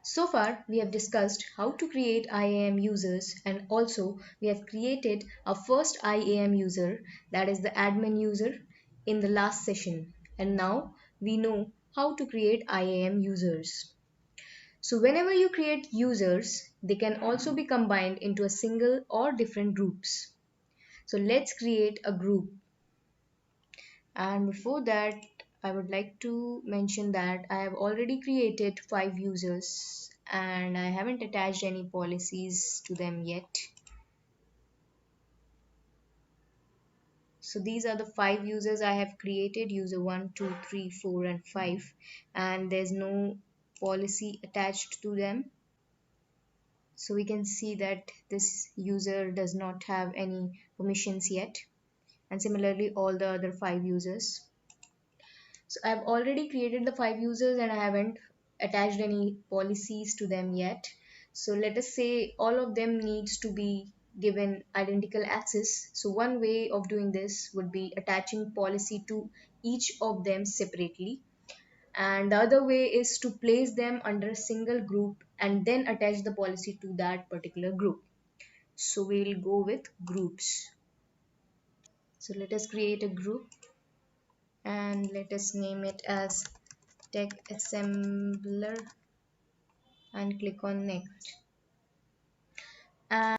So far, we have discussed how to create IAM users, and also we have created our first IAM user, that is the admin user, in the last session. And now we know how to create IAM users. So whenever you create users, they can also be combined into a single or different groups. So let's create a group. And before that, I would like to mention that I have already created 5 users and I haven't attached any policies to them yet. So these are the 5 users I have created: user 1, 2, 3, 4, and 5, and there's no policy attached to them. So we can see that this user does not have any permissions yet, and similarly all the other 5 users. So I've already created the 5 users and I haven't attached any policies to them yet. So let us say all of them needs to be given identical access. So one way of doing this would be attaching policy to each of them separately. And the other way is to place them under a single group and then attach the policy to that particular group. So we'll go with groups. So let us create a group and let us name it as tech assembler and click on next. And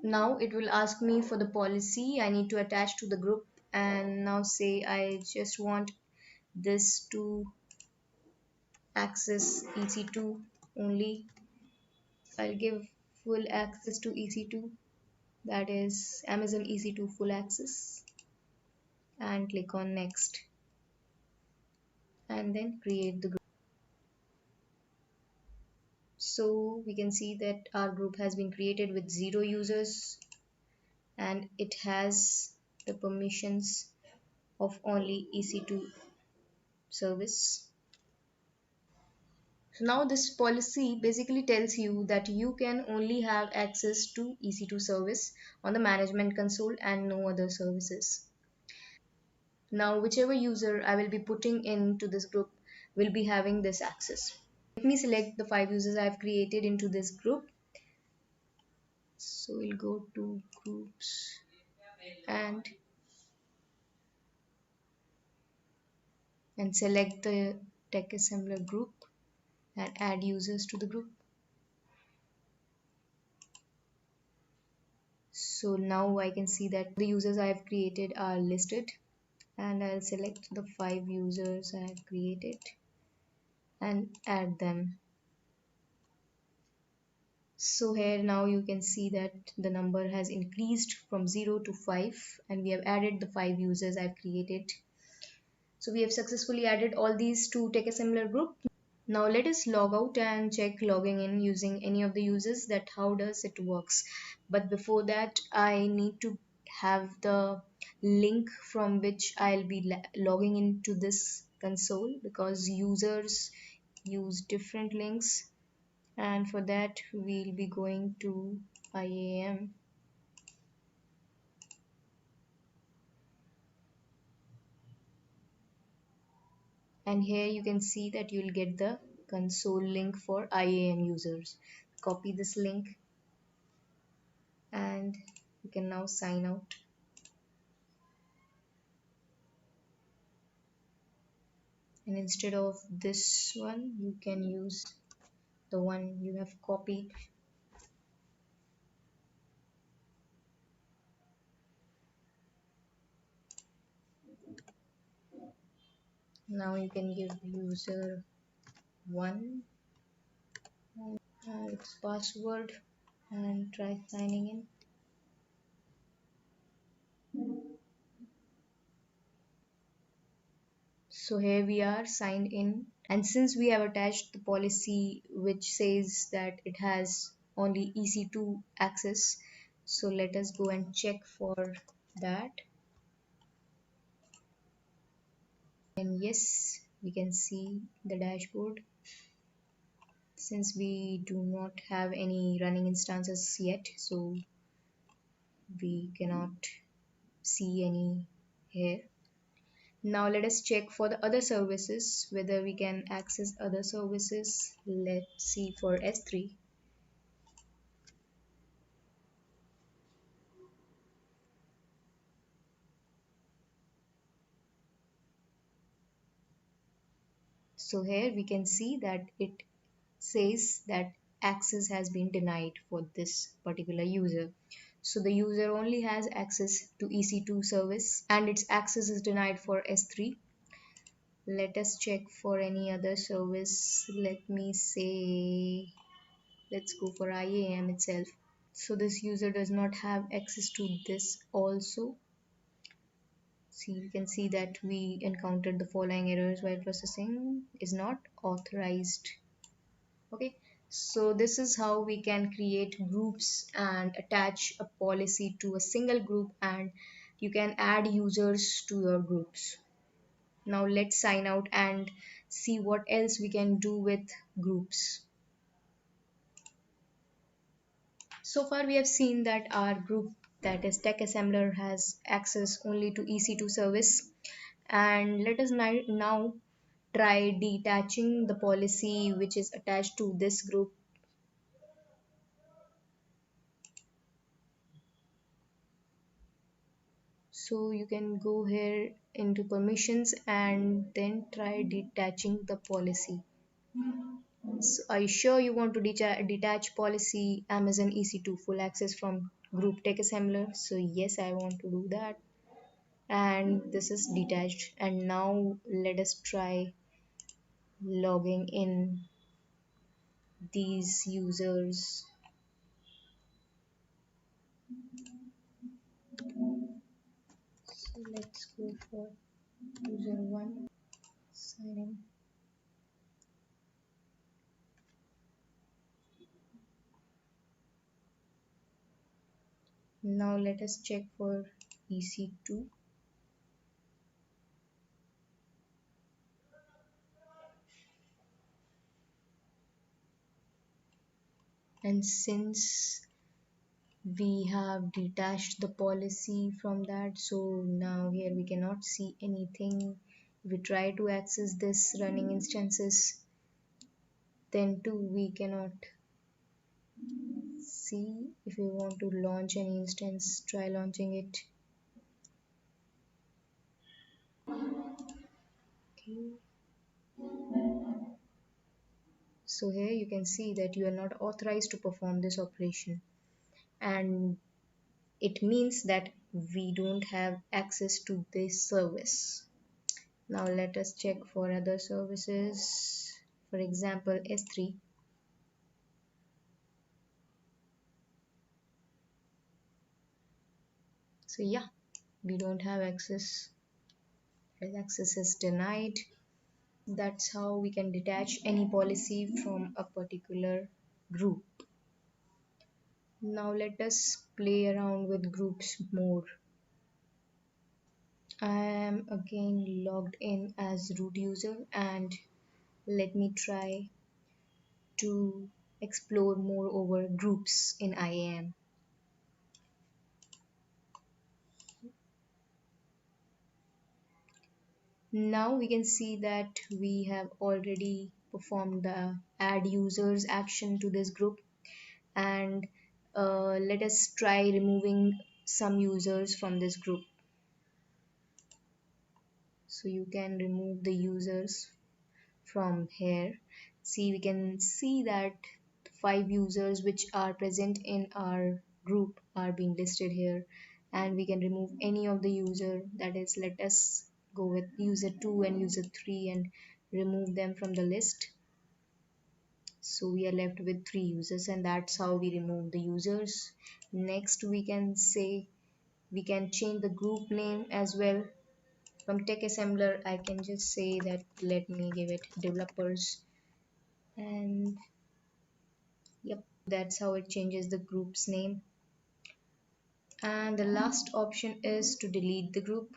now it will ask me for the policy I need to attach to the group, and now say I just want this to access EC2 only. I'll give full access to EC2, that is Amazon EC2 full access, and click on next and then create the group. So we can see that our group has been created with 0 users and it has the permissions of only EC2 service. So now this policy basically tells you that you can only have access to EC2 service on the management console and no other services. Now whichever user I will be putting into this group will be having this access. Let me select the 5 users I have created into this group. So we'll go to groups and select the tech assembler group and add users to the group. So now I can see that the users I have created are listed, and I'll select the 5 users I have created and add them. So here now you can see that the number has increased from 0 to 5 and we have added the 5 users I've created. So we have successfully added all these to tech assembler group. Now let us log out and check logging in using any of the users, that how does it works. But before that I need to have the link from which I'll be logging into this console, because users use different links, and for that we'll be going to IAM. And here you can see that you'll get the console link for IAM users. Copy this link and you can now sign out. And instead of this one you can use the one you have copied. Now you can give user 1 its password and try signing in. So here we are signed in, and since we have attached the policy which says that it has only EC2 access, so let us go and check for that. And yes, we can see the dashboard. Since we do not have any running instances yet, so we cannot see any here. Now let us check for the other services whether we can access other services. Let's see for S3. So here we can see that it says that access has been denied for this particular user. So the user only has access to EC2 service and its access is denied for S3. Let us check for any other service. Let me say, let's go for IAM itself. So this user does not have access to this also. See, you can see that we encountered the following errors while processing is not authorized. Okay, so this is how we can create groups and attach a policy to a single group, and you can add users to your groups. Now let's sign out and see what else we can do with groups. So far we have seen that our group, that is tech assembler, has access only to EC2 service, and let us now try detaching the policy which is attached to this group. So you can go here into permissions and then try detaching the policy. So are you sure you want to detach policy Amazon EC2 full access from group tech assembler? So yes, I want to do that, and this is detached. And now let us try logging in these users. So let's go for user 1, sign in. Now let us check for EC2. And since we have detached the policy from that, so now here we cannot see anything. If we try to access this running instances, then too we cannot see. If we want to launch an instance, try launching it. Okay, so here you can see that you are not authorized to perform this operation, and it means that we don't have access to this service. Now let us check for other services, for example S3. So yeah, we don't have access, access is denied. That's how we can detach any policy from a particular group. Now let us play around with groups more. I am again logged in as root user, and let me try to explore more over groups in IAM. Now we can see that we have already performed the add users action to this group, and let us try removing some users from this group. So you can remove the users from here. See, we can see that 5 users which are present in our group are being listed here, and we can remove any of the user. That is, let us go with user 2 and user 3 and remove them from the list. So we are left with 3 users, and that's how we remove the users. Next we can say we can change the group name as well. From tech assembler I can just say that let me give it developers, and yep, that's how it changes the group's name. And the last option is to delete the group.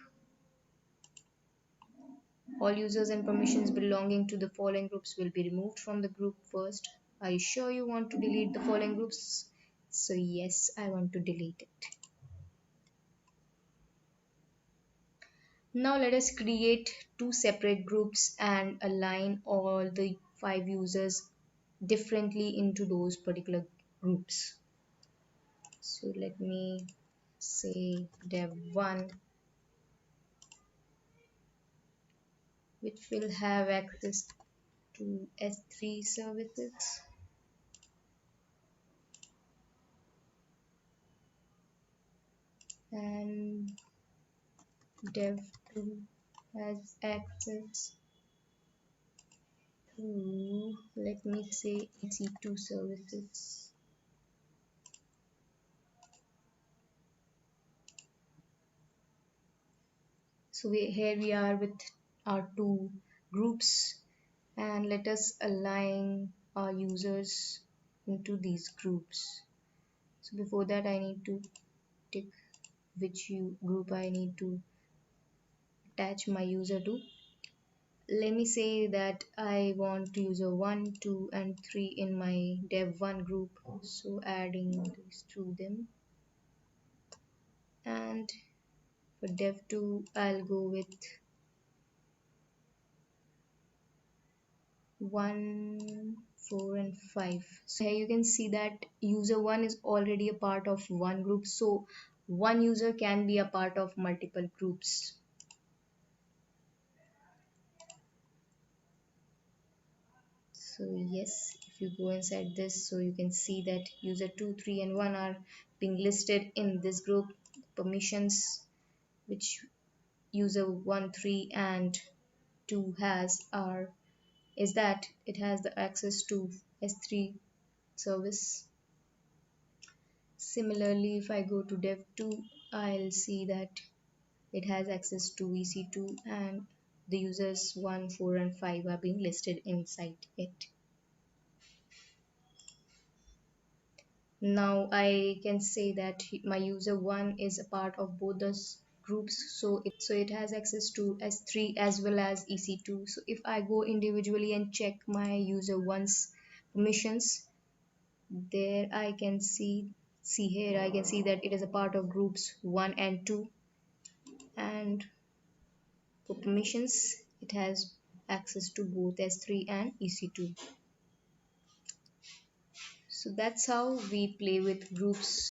All users and permissions belonging to the following groups will be removed from the group first. Are you sure you want to delete the following groups? So yes, I want to delete it. Now let us create two separate groups and align all the five users differently into those particular groups. So let me say dev1, which will have access to S3 services, and dev2 has access to, let me say, EC2 services. So here we are with our two groups, and let us align our users into these groups. So before that I need to tick which group I need to attach my user to. Let me say that I want user 1, 2 and 3 in my dev1 group, so adding these to them. And for dev2 I'll go with 1, 4 and 5. So here you can see that user 1 is already a part of one group, so one user can be a part of multiple groups. So yes, if you go inside this, so you can see that user 2, 3 and 1 are being listed in this group. Permissions which user 1, 3 and 2 has are is that it has the access to S3 service. Similarly, if I go to dev2, I'll see that it has access to EC2 and the users 1, 4 and 5 are being listed inside it. Now I can say that my user 1 is a part of both those groups, so it has access to S3 as well as EC2. So if I go individually and check my user 1's permissions, there I can see here I can see that it is a part of groups 1 and 2, and for permissions it has access to both S3 and EC2. So that's how we play with groups.